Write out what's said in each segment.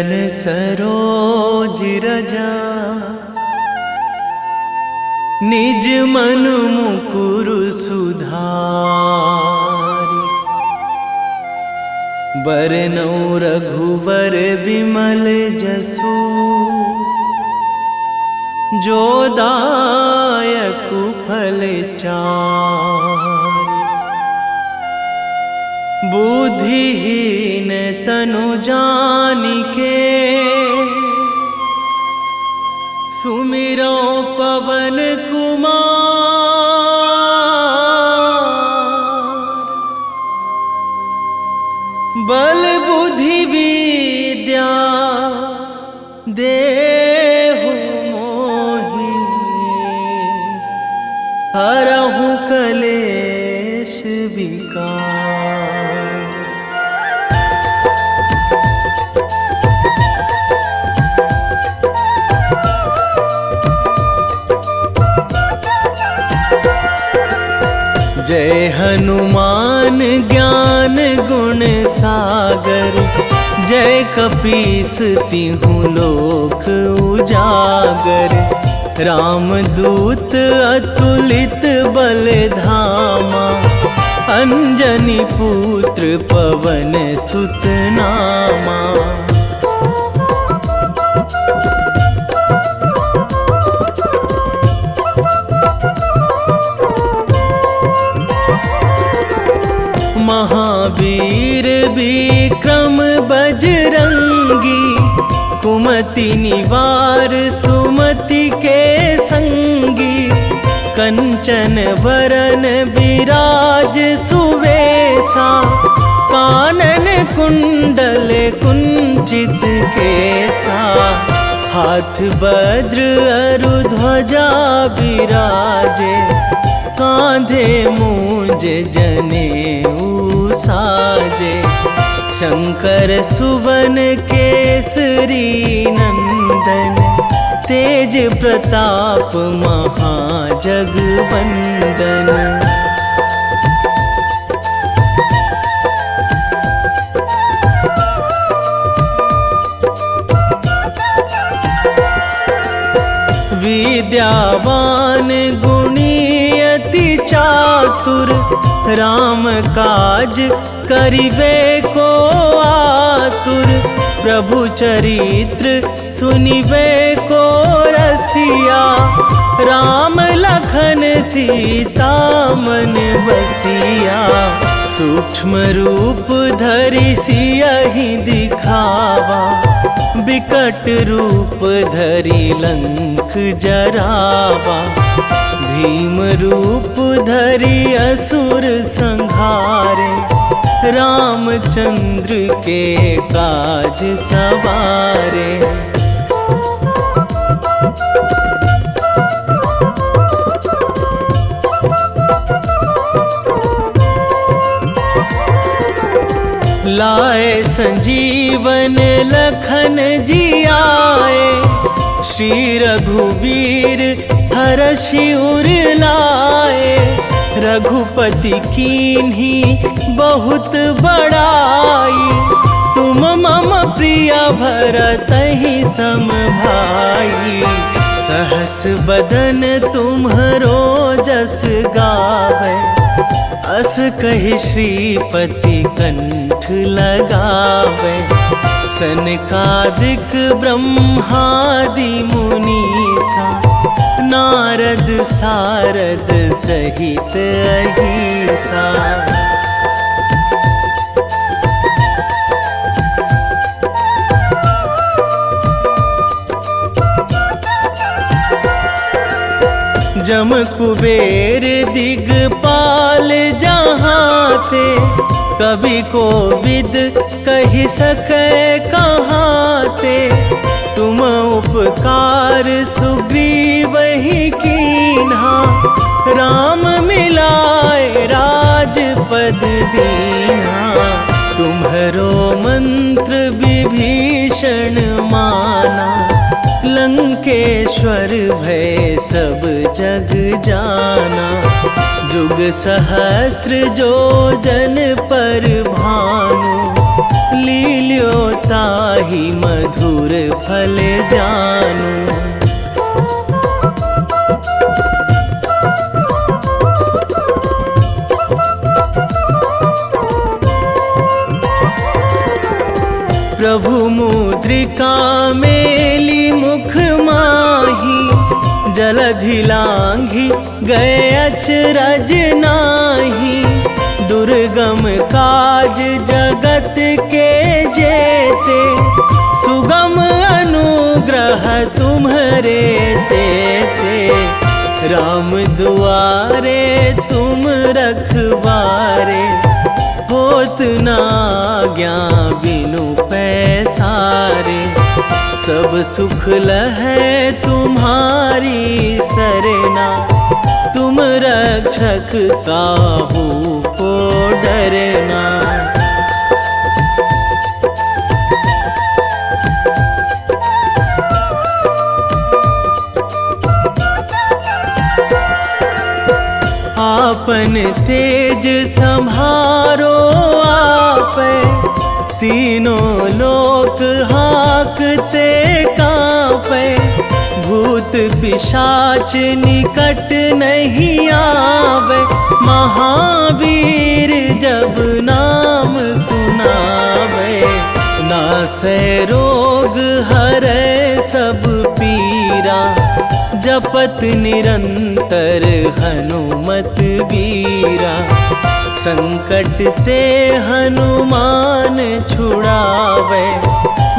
चरण सरोज रजा, निज मन मुकुर सुधारि। बरनौ रघुवर बिमल जसु, जो दायक फल चारि। बुद्धिहीन तनु जानिके, सुमिरो पवन कुमार। बल बुद्धि विद्या देहु मोहि, हरहु कलेश विकार। जय हनुमान ज्ञान गुण सागर, जय कपीस तिहु लोक उजागर। रामदूत अतुलित बल धामा, अंजनी पुत्र पवन सुत नामा। महावीर विक्रम बजरंगी, कुमति निवार सुमति के संगी। कंचन वरन विराज सुवेशा, कानन कुंडल कुंचित केसा। हाथ वज्र अरु ध्वजा विराजे, कांधे मूंज जनेऊ साजे। शंकर सुवन केसरी नंदन, तेज प्रताप महाजगवंदन। विद्यावान गुणी अति चातुर, राम काज करिबे को आतुर। प्रभु चरित्र सुनिबे को रसिया, राम लखन सीता मन बसिया। सूक्ष्म रूप धरि सियहि दिखावा, बिकट रूप धरि लंक जरावा। भीम रूप धरि असुर संहारे, रामचंद्र के काज सवारे। लाए संजीवन लखन जियाए, श्री रघुवीर हरषि उर लाए। रघुपति कीन्ही बहुत बड़ाई, तुम मम प्रिय भरतहि सम भाई। सहस बदन तुम्हरो जस गावै, अस कहि श्रीपति कंठ लगावै। सनकादिक ब्रह्मादि मुनीसा, नारद सारद सहित अहिसा। जम कुबेर दिगपाल जहाँ थे, कवि कोविद कहि सकै कहाँ ते। तुम उपकार सुग्रीवहि कीन्हा, राम मिलाए राजपद दीन्हा। तुम्हरो मंत्र विभीषण माना, लंकेश्वर भय सब जग जाना। जुग सहस्त्र जो जन पर भानु, लील्यो ताहि मधुर फल जानू। प्रभु मुद्रिका मेली मुख माही, जलधि लांघी गए अचरज नाही। दुर्गम काज जगत के जेते, सुगम अनुग्रह तुम्हरे तेते। राम दुआरे तुम रखवारे, होत न आज्ञा बिनु पैसारे। सब सुख लहै तुम्हारी सरना, तुम रक्षक काहू को डरना। आपन तेज संभारो आपै, तीनों लोक हाँकते कांपै। भूत पिशाच निकट नहीं आवे, महावीर जब नाम सुनावे। नासै रोग हरै सब पीरा, जपत निरंतर हनुमत बीरा। संकट ते हनुमान छुड़ावे,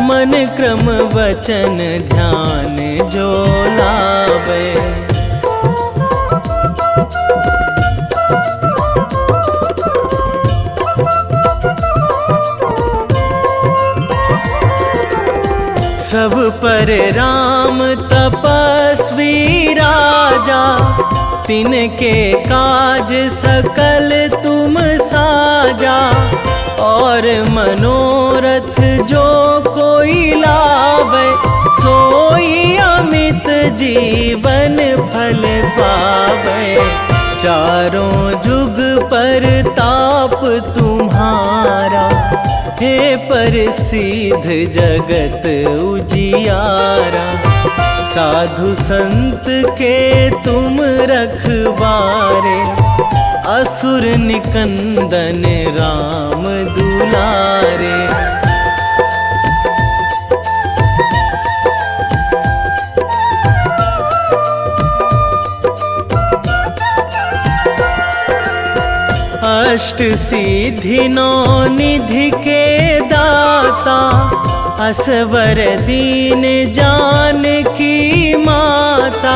मन क्रम वचन ध्यान जो लावे। सब पर राम तपस्वी राजा, तिनके काज सकल तुम साजा। और मनोरथ जो कोई लावे, सोई अमित जीवन फल पावे। चारों जुग पर ताप तुम्हारा, हे प्रसिद्ध जगत उजियारा। साधु संत के तुम रखवारे, असुर निकंदन राम दुलारे। अष्ट सिद्धि नौ निधि के दाता, असवर दीन जानकी माता।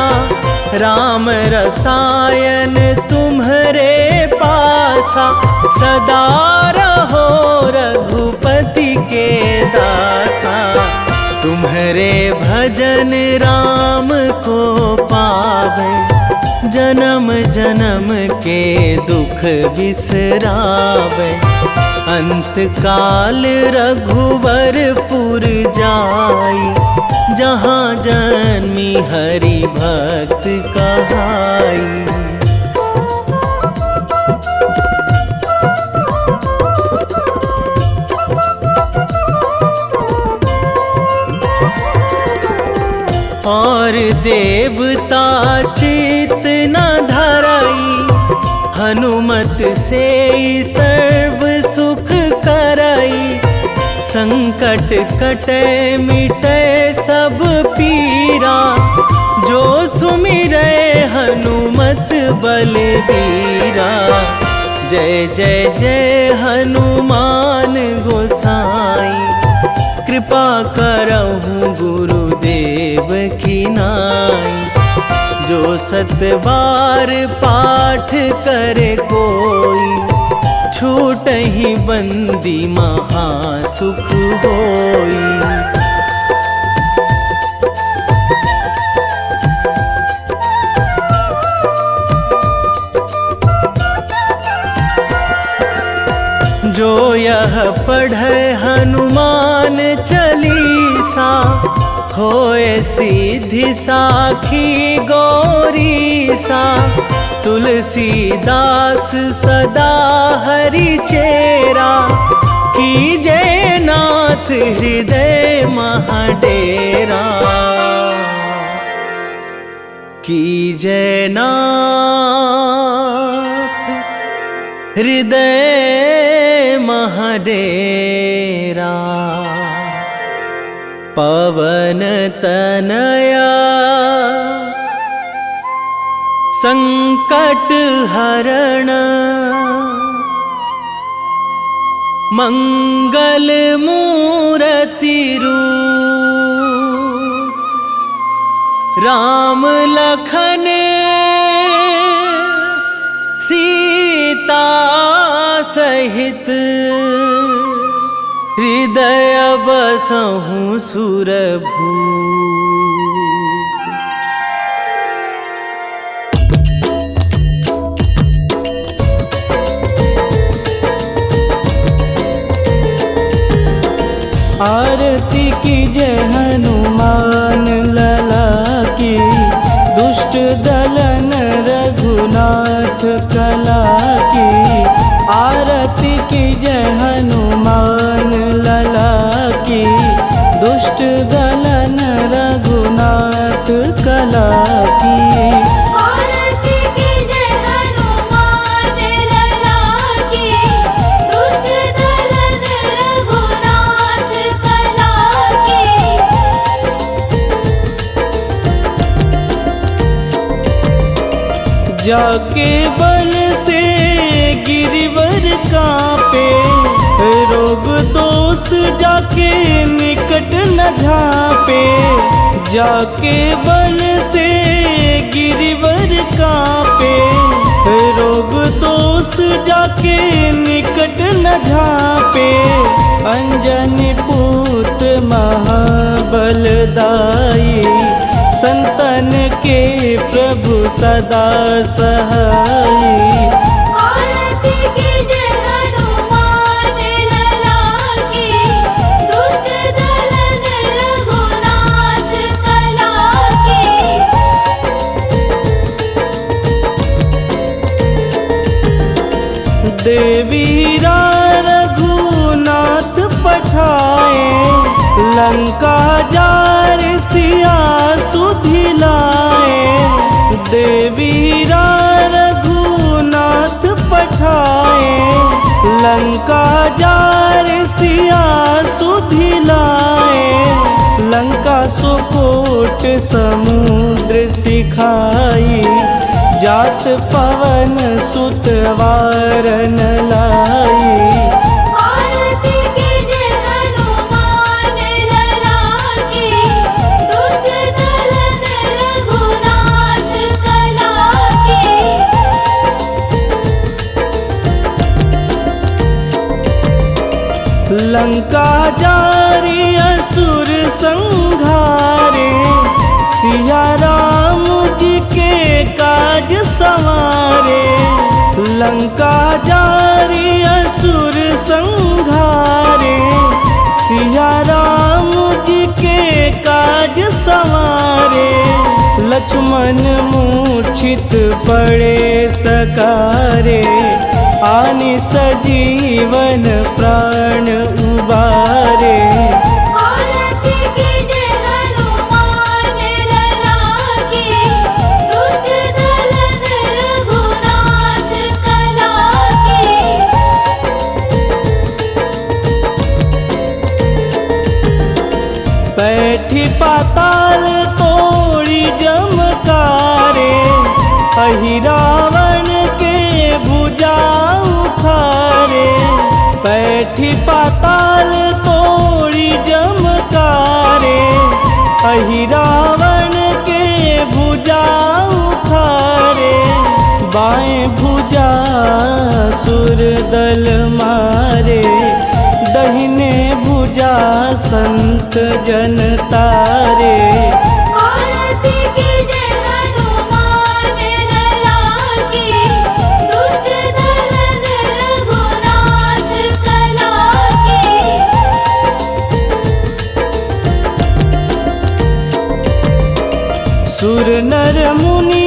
राम रसायन तुम्हरे पासा, सदा रहो रघुपति के दासा। तुम्हरे भजन राम को पावे, जन्म जन्म के दुख बिसरावे। अंत काल रघुवरपुर जाई, जहाँ जन्मी हरि भक्त कहाई। और देवता चित न धराई, हनुमत से सर्व सुख कराई। संकट कटे मिटे सब पीरा, जो सुमिरै हनुमत बलबीरा। जय जय जय हनुमान गोसाई, कृपा करहु गुरुदेव की नाई। जो सत बार पाठ करे कोई, छूटहि बंदी महासुख होई। जो यह पढ़े हनुमान चालीसा, होए सीधी साखी गौरीसा। तुलसीदास सदा हरि चेरा, कीजय नाथ हृदय महाडेरा, कीजय नाथ हृदय महाडेरा। पवन तनया संकट हरण, मंगल मूर्ति रूप, राम लखन सीता सहित, हृदय बसहु सुरभूप। आरती कीजय हनुमान लला की, दुष्ट दलन रघुनाथ कला की। आरती कीजय हनुमान लला की, दुष्ट दलन रघुनाथ कला की। आरती कीजय हनुमान लला की, दुष्ट दलन रघुनाथ कला की। जाके बल से गिरिवर कांपे, रोग दोष जाके निकट न झांपे। जाके बल से गिरिवर कांपे, रोग दोष जाके निकट न झांपे। अंजनी पूत महाबलदाई, संतन के प्रभु सदा सहाई। आरती कीजय हनुमान लला की, दुष्ट दलन रघुनाथ कला की। देवीरा रघुनाथ पठाए, लंका जार सिया सुधिलाए। देवीरा रघुनाथ पठाए, लंका जार सिया सुधिलाए। लंका सुकोट समुद्र सिखाई, जात पवन सुत वारन लाई। आरती कीजय हनुमान लला की, दुष्ट दलन रघुनाथ कला की। लंका जारी असुर संहारे, सिया राम जी के काज संवारे। लंका जारी असुर संहारे, सिया राम जी के काज संवारे। लक्ष्मण मूर्छित पड़े सकारे, आनि सजीवन प्राण उबारे। आरती कीजय हनुमान लला की, दुष्ट दलन रघुनाथ कला की। बैठी पाताल तोड़ी जमकारे, अहि रावण के भुजा उखारे। बैठी पाताल तोड़ी जमकारे, अहि रावण के भुजा उखारे। बाएं भुजा सुर दल मारे, दहिने भुजा संत जन तारे। आरती कीजय हनुमान लला की, दुष्ट दलन रघुनाथ कला की। सुर नर मुनि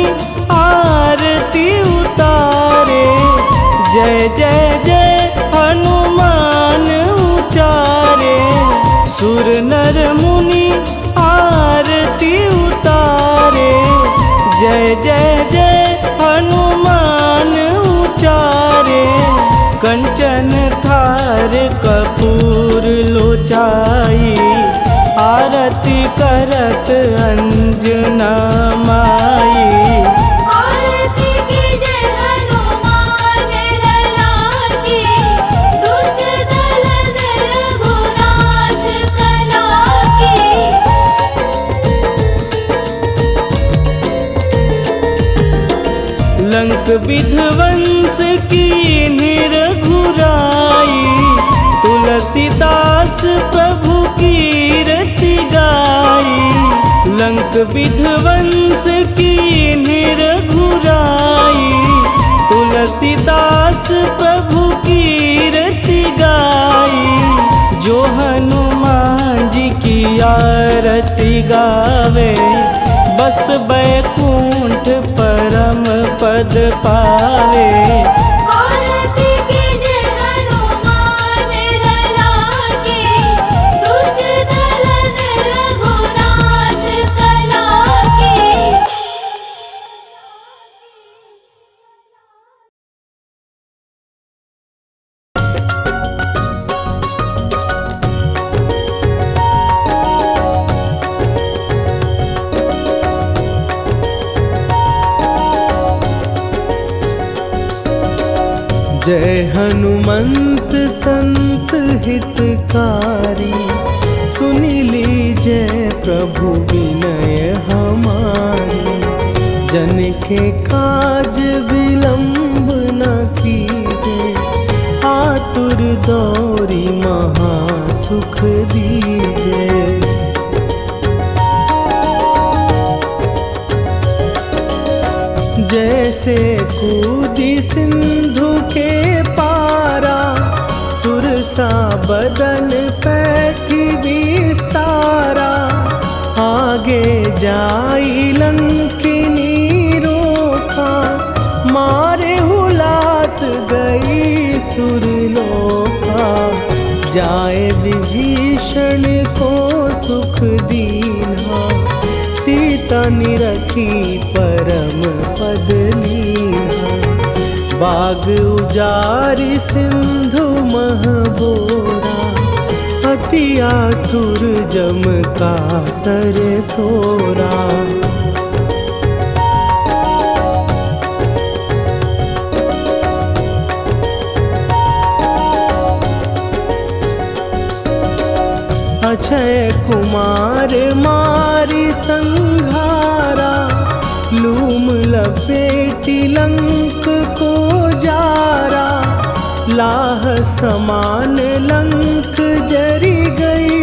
आरती उतारे, जय जय जय हनुमान सुर नर मुनि आरती उतारे, जय जय जय हनुमान उचारे। कंचन थार कपूर लोचाई, आरती करत अंजना माई। आरती कीजे हनुमान लला की, दुष्ट दलन रघुनाथ कला की। लंक विध्वंस की निरघुराई, तुलसीदास प्रभु कीरति गाई। लंक विध्वंस की निरघुराई, तुलसीदास प्रभु कीरति गाई। जो हनुमान जी की आरती गावे, बस बैकुंठ परम पद पावे। आरती कीजे हनुमान लला की, दुष्ट दलन रघुनाथ कला की। जय हनुमंत संत हितकारी, सुनि लीजय प्रभु विनय हमारी। जन के काज विलंब न कीजे, आतुर दौरी महासुख दीजे। जैसे कूदी सिंधु के पारा, सुरसा बदन पैठी विस्तारा। आगे जाई लंकिनी रोका, मारे हुलात गई सुरलोका। जाए विभीषण को सुख दीना, सीता निरखी परम पद लीना। बाग उजारि सिंधु महबोरा, अति आतुर जम कातर तोरा। अक्षय कुमार मारी संघारा, लूम लपेटी लंक को जारा। लाह समान लंक जरी गई,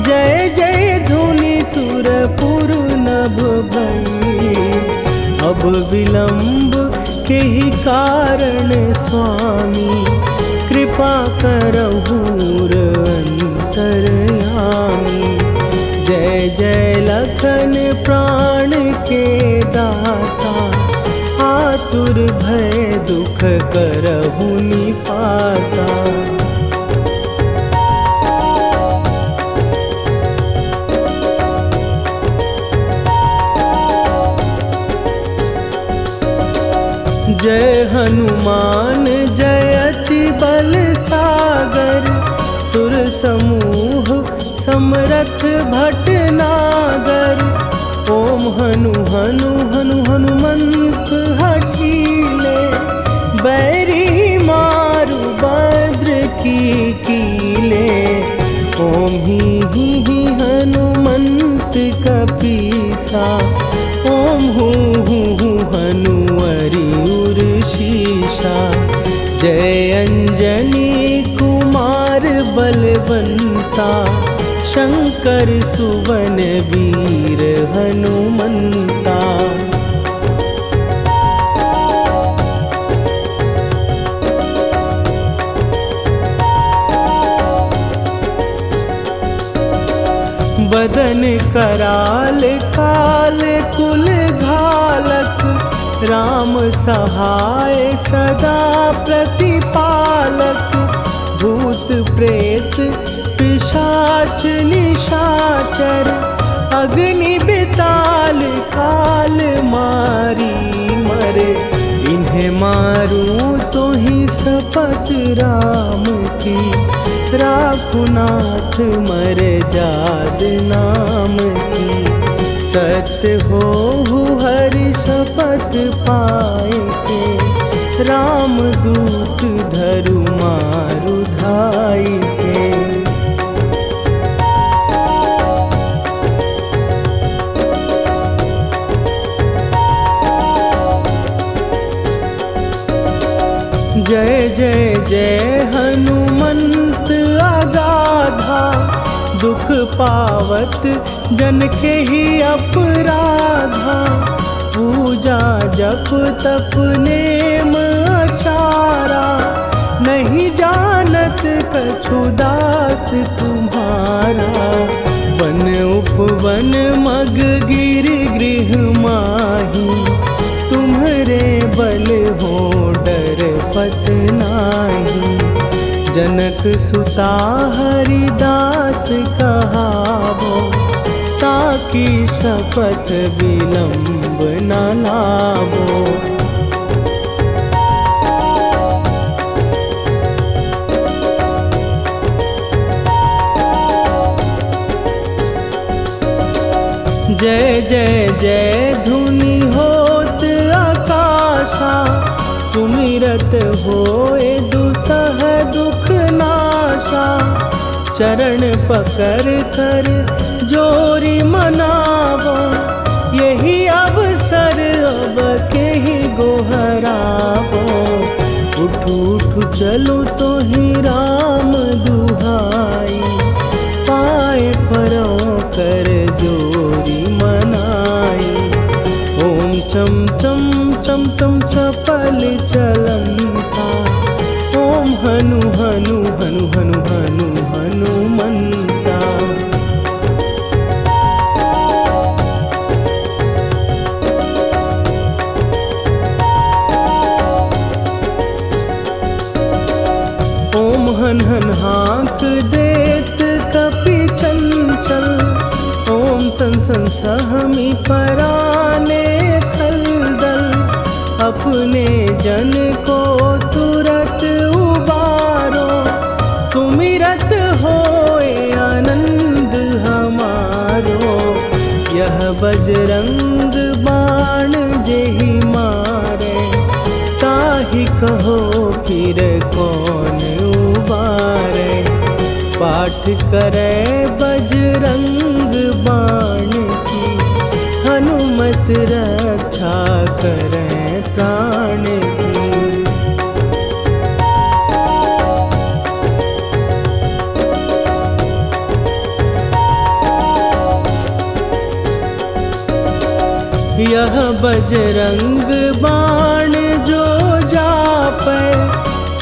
जय जय धुनि सुरपुर नभ भई। अब विलंब के ही कारण स्वामी, कृपा करहु अंतरयामी। जय जय लखन प्राण के दाता, आतुर भय दुख करहु निपाता। जय हनुमान जयति बल सागर, सुर समूह समरथ भटनागर। ओम हनु हनु हनु हनुमंत हठीले, बैरी मारु भद्र की कीले। ओम ही हनुमंत कपीसा, ओम हूँ हनुवरि उर शीशा। जय अंजनी कुमार बलवंता, शंकर सुवन वीर हनुमंता। बदन कराल काल कुल घालक, राम सहाय सदा प्रतिपालक। भूत प्रेत पिशाच निशाचर अग्नि बेताल काल मारी मरे। इन्हें मारूं तो ही शपथ राम की, राखुनाथ मर जाद नाम की। सत्य हो हरि शपथ पाए के, राम दूत धरु मारु धाई के। जय जय जय हनुमंत अगाधा, दुख पावत जन के ही अपराधा। पूजा जप तप नेम अचारा, नहीं जानत कछु दास तुम्हारा। वन उपवन मग गिर गृह माही, तुम्हरे बल हो डर पत नाही। जनक सुता हरिदास कहावो, ताकि शपथ विलंब न लावो। जय जय जय धुनि होत आकाशा, सुमिरत होए दुसह दुख नाशा। चरण पकड़ कर जोरी मनावो, यही अवसर अब के ही गोहरावो। उठू उठू चलो तो ही राम दुहाई, पाए परों कर जोरी मनाई। ओम चम चम चम चम चपल चलंता, ओम हनु हनु हनु हनु हनु हनुमंता। ओम हन हन हाँक देत कपि चंचल, ओम सन सन सहमी पराने खलदल। अपने जन को तुरत उबारो, सुमिरत होए आनंद हमारो। यह बजरंग बाण जेहि मारे, ताहि कहो फिर कौन उबारे। पाठ करे बजरंग बाण की, हनुमत रक्षा करे प्राण की। यह बजरंग बाण जो जापै,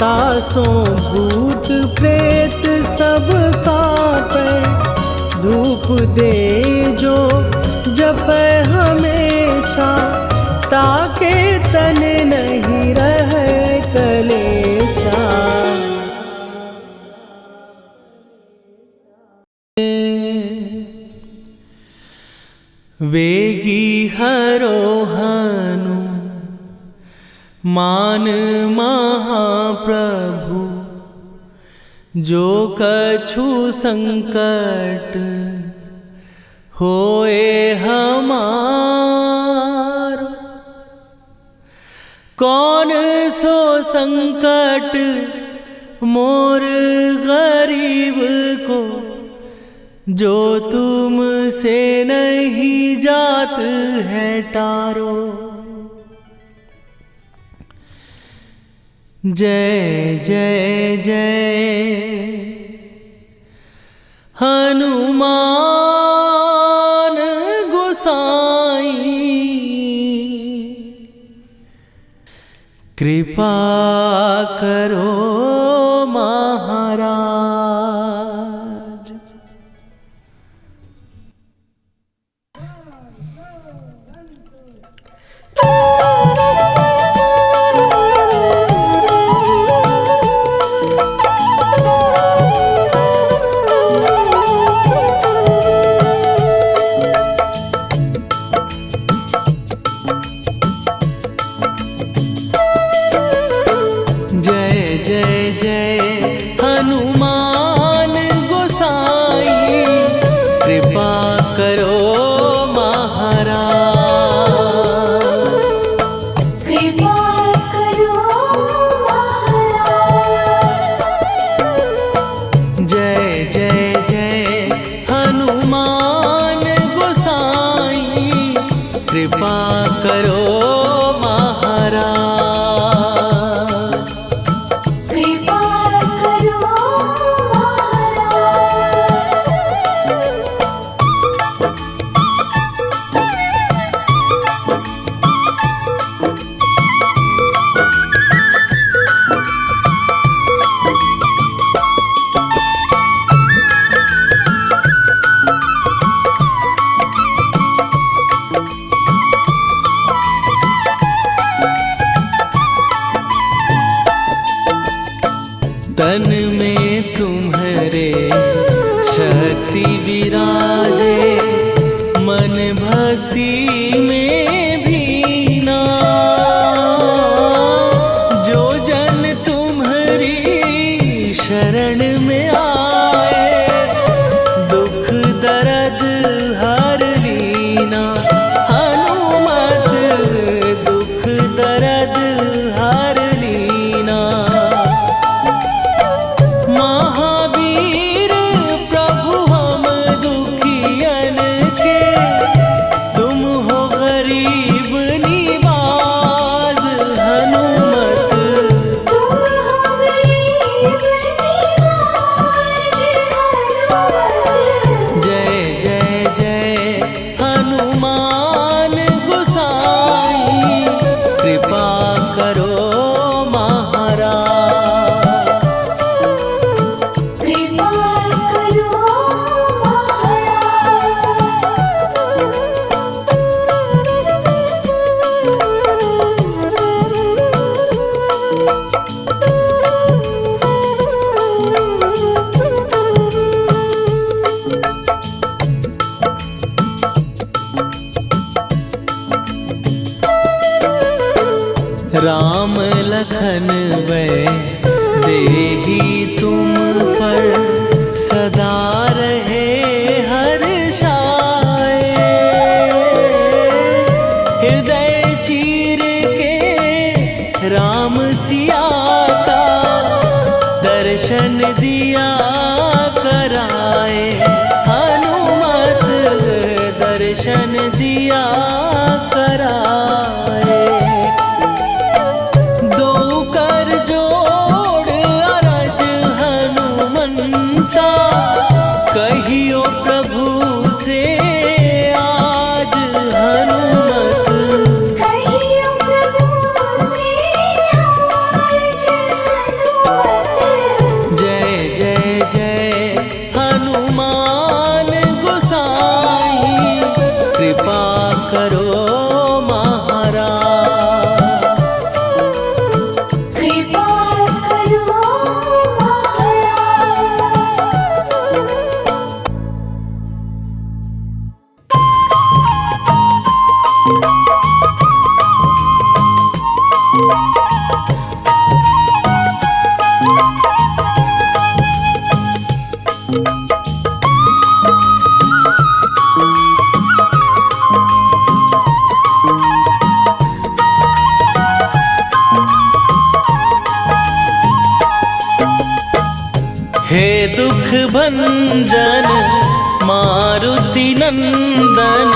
तासों भूत प्रेत सब कापै। धूप दे जो जपै हमेशा, ताके तन नहीं रहे कलेशा। वेगी हरो हनु मान महाप्रभु, जो कछु संकट होए हमारो। कौन सो संकट मोर गरीब को, जो तुम से नहीं जात है टारो। जय जय जय हनुमान गोसाई, कृपा करो महाराज। करो महाराज। कृपा करो महाराज। जय जय जय हनुमान गोसाई, कृपा करो महाराज। कृपा करो तन में तुम्हारे शक्ति विराजे, मन भक्ति में भीना। जो जन तुम्हारी शरण में आए, दुख दर्द हर लीना। हनुमत दुख दर्द हर लीना। महावीर प्रभु हम दुखियन के, तुम हो गरीब निवाज। हनुमत तुम हो गरीब निवाज। हनुमत जय जय जय हनुमान गोसाई, कृपा करो महाराज। कृपा करो राम लखन वै देही तुम पर, सदा रहे हर्षाए। हृदय चीर के राम सिया का, दर्शन दिया कराए। हनुमत दर्शन दिया कराए। दो कर जोड़ अरज हनुमंता, कहियो प्रभु से आज। हनुमत कहियो प्रभु से आज। हनुमत जय जय जय हनुमान गोसाई, कृपा करो महाराज। कृपा करो महाराज। हे दुख भंजन मारुति नंदन,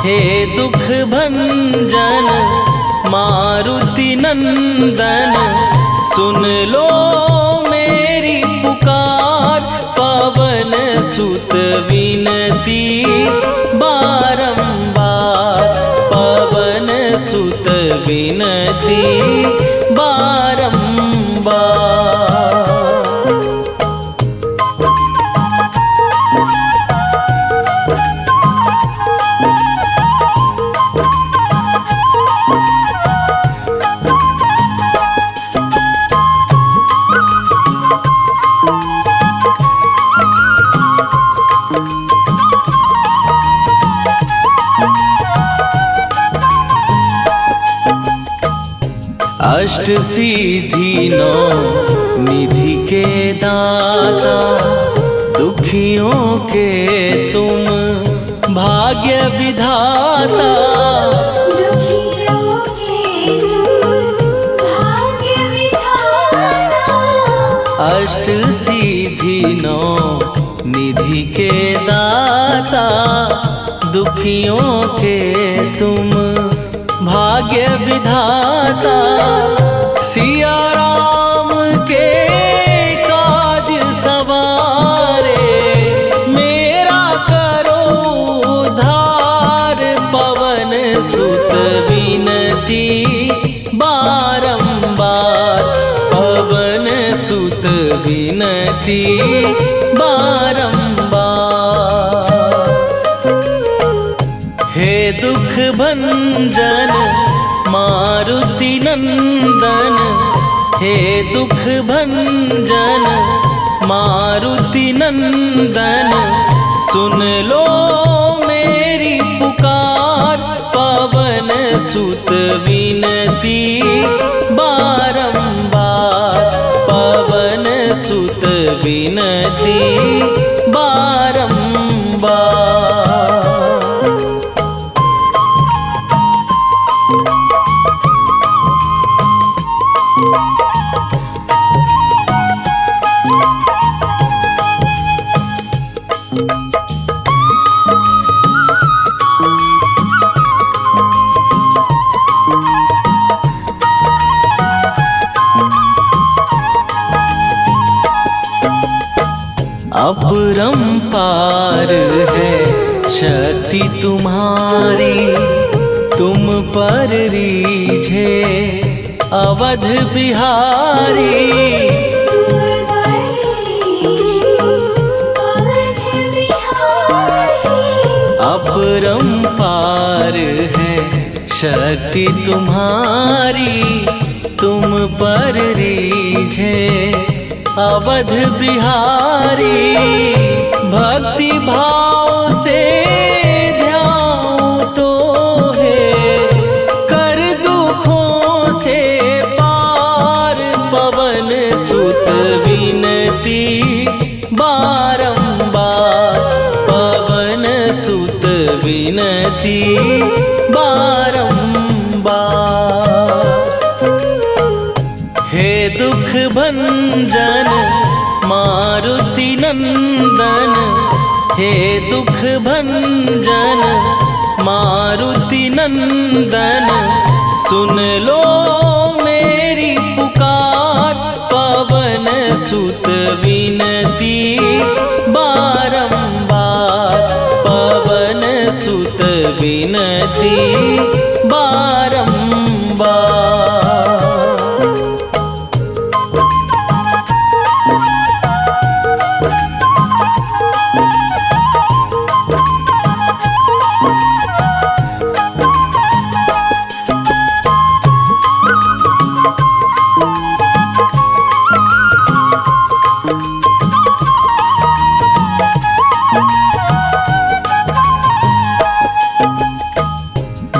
हे दुख भंजन मारुति नंदन। सुन लो मेरी पुकार, पवन सुत विनती बारंबार। पवन सुत विनती बारंबार। अष्ट सिद्धि नौ निधि के दाता, दुखियों के तुम भाग्य विधाता दुखियों के तुम भाग्य विधाता। अष्ट सिद्धि नौ निधि के दाता दुखियों के तुम भाग्य विधाता। सिया राम के काज सवारे मेरा करो उद्धार। पवन सुत विनती बारंबार पवन सुत विनती बारंबार। हे दुख भंजन मारुति नंदन हे दुख भंजन मारुति नंदन सुन लो मेरी पुकार। पवन सुत विनती बारंबार पवन सुत विनती बारंबार। अपरंपार है शक्ति तुम्हारी तुम पर रीझे अवध बिहारी। अपरंपार है शक्ति तुम्हारी तुम पर रीझे अवध बिहारी। भक्ति भाव से ध्यान तो है कर दुखों से पार। पवन सुत विनती बारंबार पवन सुत विनती बारंबार। हे दुख भंजन मारुति नंदन हे दुख भंजन मारुति नंदन सुन लो मेरी पुकार। पवन सुत विनती बारंबार पवन सुत विनती बारंबार।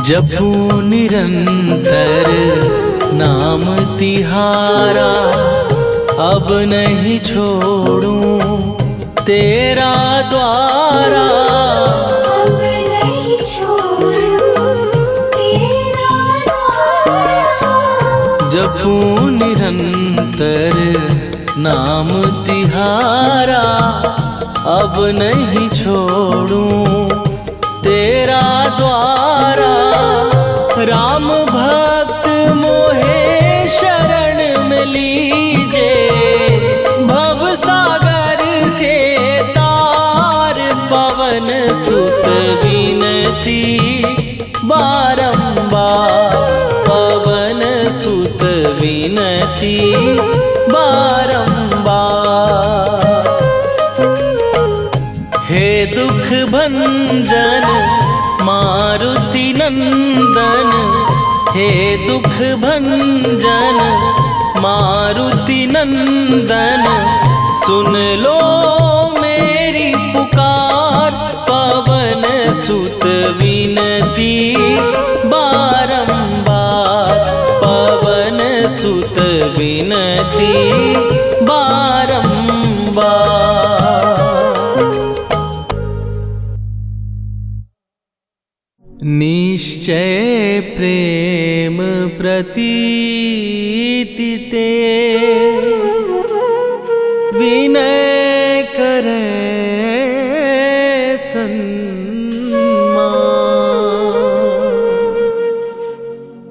जपू निरंतर नाम तिहारा अब नहीं छोड़ूं तेरा द्वारा। अब नहीं छोड़ूं तेरा द्वारा। जपू निरंतर नाम तिहारा अब नहीं छोड़ूं तेरा द्वारा। राम भक्त मोहे शरण में लीजे भव सागर से तार। पवन सुत विनती बारंबार पवन सुत विनती बारंबार। हे दुख भंजन मारुति नंदन हे दुख भंजन मारुति नंदन सुन लो मेरी पुकार। पवन सुत विनती बारंबार पवन सुत विनती बारंबार। निश्चय प्रेम प्रतीति ते विनय करे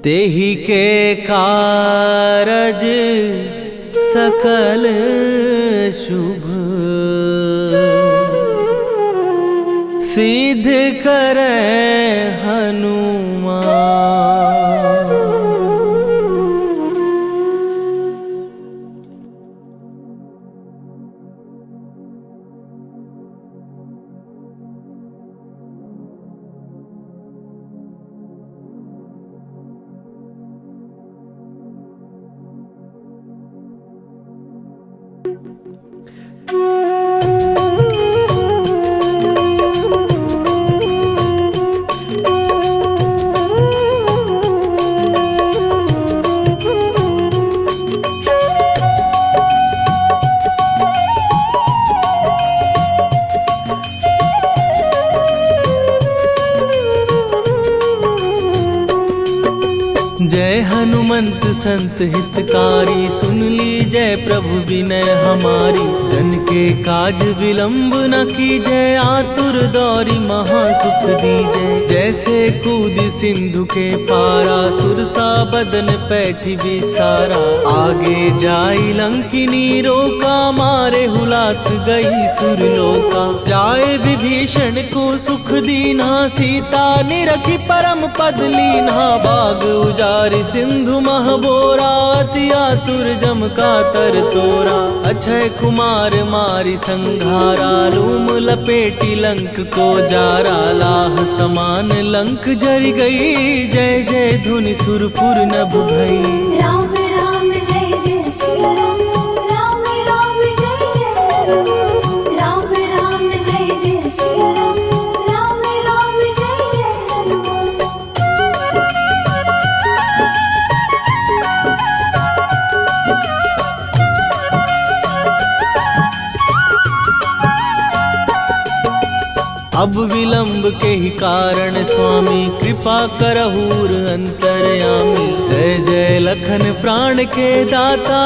तेहि के कारज सकल शुभ सिद्ध करे हनुमान। जय हनुमंत संत हितकारी, सुन लीजय प्रभु विनय हमारी। जन के काज विलंब न कीजय, आतुर दौरी महासुख दीजय। जैसे कूद सिंधु के पारा, सुरसा बदन पैठी विस्तारा। आगे जाई लंकिनी रोका, मारे हुलाक गई सुरलोका। जाए विभीषण को सुख दीना, सीता निरखी परम पद लीना। बाग उजारि सिंधु महबोरा, अति आतुर जम का तर तोरा। अक्षय कुमार मारी संघारा, लूम लपेटी लंक को जारा। लाह समान लंक जरि गई, जय जय धुनि सुरपुर नभ भई। राम राम जय जय श्री राम, राम राम जय जय हनुमान। राम राम जय जय श्री राम, राम राम जय जय हनुमान। अब विलंब के ही कारण स्वामी, कृपा करहूर अंतरयामी। जय जय लखन प्राण के दाता,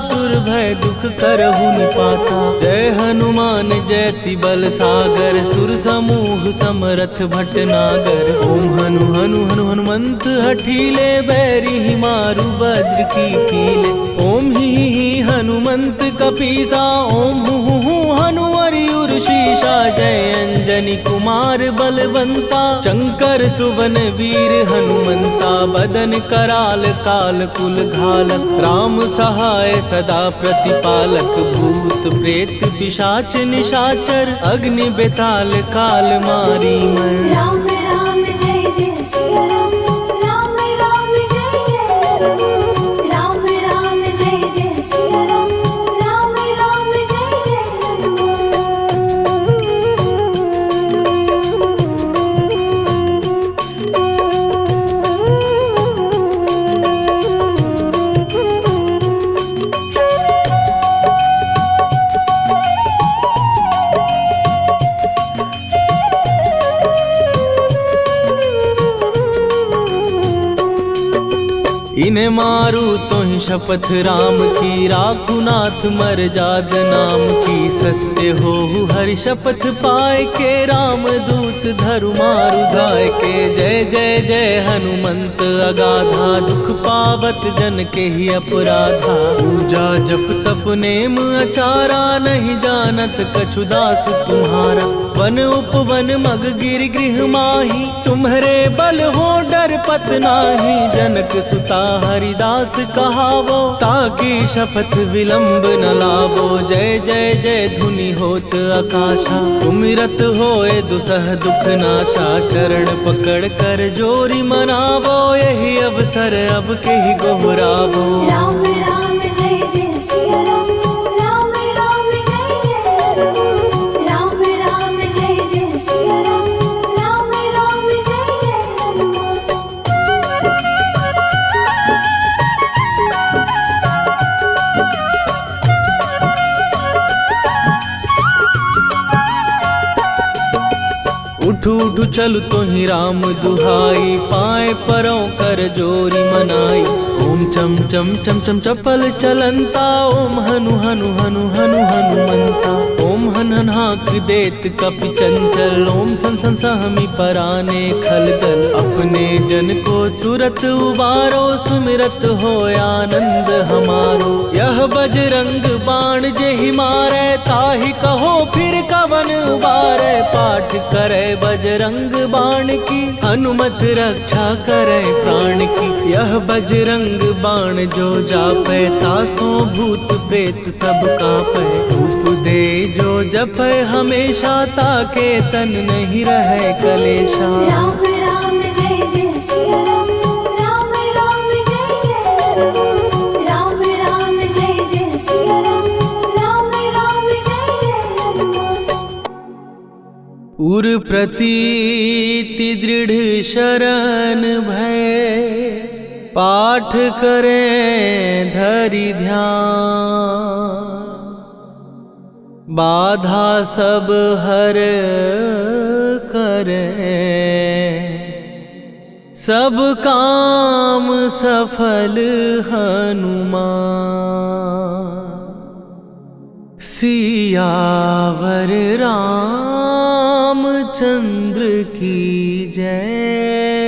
दुर्भय दुख करहु निपाता। जय हनुमान जयति बल सागर, सुर समूह समरथ भटनागर। ओम हनु हनु हनु हनुमंत हठीले, बैरी मारु वज्र की कीले। ओम ही हनुमंत कपीसा, ओम हु हनुमरि उर्शीषा। जय अंजनी कुमार बलवंता, शंकर सुवन वीर हनुमंता। बदन कराल काल कुल घालक, राम सहाय सदा प्रतिपालक। भूत प्रेत पिशाच निशाचर, अग्नि बेताल काल मारी मर। राम राम जय जय श्री राम, राम राम जय जय हनुमान। राम राम जय जय श्री राम, राम राम जय जय हनुमान। इन्हें मारू तो ही शपथ राम की, राखू नाथ मर जाग नाम की। सत्य हो हरि शपथ पाए के, राम दूत धरु मारु धाय के। जय जय जय हनुमंत अगाधा, दुख पावत जन के ही अपराधा। पूजा जप तप नेम अचारा, नहीं जानत कछु दास तुम्हारा। वन उपवन मग गिर गृह माही, तुम्हारे बल हो डर पत नाही। जनक सुता हरिदास कहावो, ताकि शपथ विलंब न लावो। जय जय जय धुनि होत आकाशा, सुमिरत होए दुसह दुख नाशा। चरण पकड़ कर जोरी मनावो, यही अवसर अब के ही गोहरावो। राम राम जय जय श्री राम, राम राम जय जय हनुमान। राम राम जय जय श्री राम, राम राम जय जय हनुमान। उठ उठ उठ चल तोहि राम दुहाई, पाए परों कर जोरी मनाई। ओम चम चम चम चम चपल चलंता, ओम हनु हनु हनु हनु हनुमंता। ओम हन हन हाँक देत कपि चंचल, ओम सन सन सहमी पराने खलदल। अपने जन को तुरत उबारो, सुमिरत हो आनंद हमारो। यह बजरंग बाण जेहि मारै, ताहि कहो फिर कवन उबारै। पाठ करे बजरंग बाण की, हनुमत रक्षा करे प्राण की। यह बजरंग बाण जो जापै, तासो भूत प्रेत सब कापै। धूप दे जो जपै हमेशा, ताके तन नहीं रहे कलेशा। राम राम जय जय सिया राम, राम राम जय जय हनुमान। राम राम जय जय सिया राम, राम राम जय जय हनुमान। उर प्रतीति दृढ़ शरण भय, पाठ करें धरि ध्यान। बाधा सब हर करें, सब काम सफल हनुमान। सियावर रामचंद्र की जय।